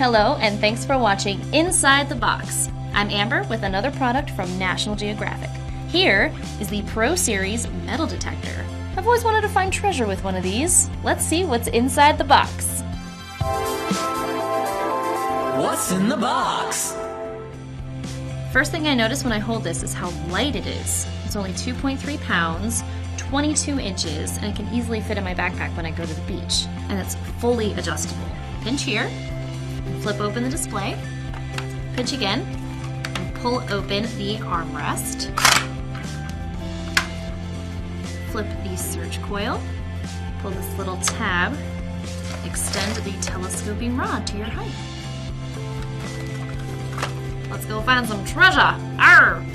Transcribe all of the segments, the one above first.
Hello, and thanks for watching Inside the Box. I'm Amber with another product from National Geographic. Here is the Pro Series Metal Detector. I've always wanted to find treasure with one of these. Let's see what's inside the box. What's in the box? First thing I notice when I hold this is how light it is. It's only 2.3 pounds, 22 inches, and it can easily fit in my backpack when I go to the beach. And it's fully adjustable. Pinch here, and flip open the display, pinch again, and pull open the armrest. Flip the search coil, pull this little tab, extend the telescoping rod to your height. Let's go find some treasure! Arr!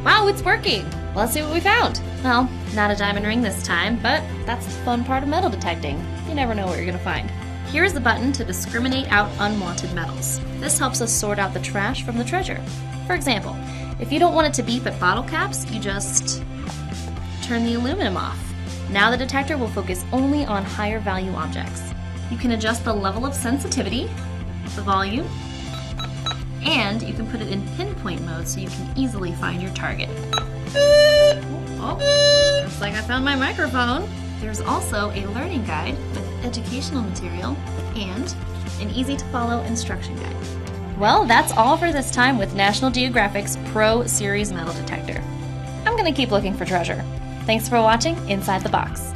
Wow, it's working! Let's see what we found. Well, not a diamond ring this time, but that's the fun part of metal detecting. You never know what you're gonna find. Here is the button to discriminate out unwanted metals. This helps us sort out the trash from the treasure. For example, if you don't want it to beep at bottle caps, you just turn the aluminum off. Now the detector will focus only on higher value objects. You can adjust the level of sensitivity, the volume, and you can put it in pinpoint mode so you can easily find your target. Oh, looks like I found my microphone. There's also a learning guide with educational material and an easy-to-follow instruction guide. Well, that's all for this time with National Geographic's Pro Series Metal Detector. I'm gonna keep looking for treasure. Thanks for watching Inside the Box.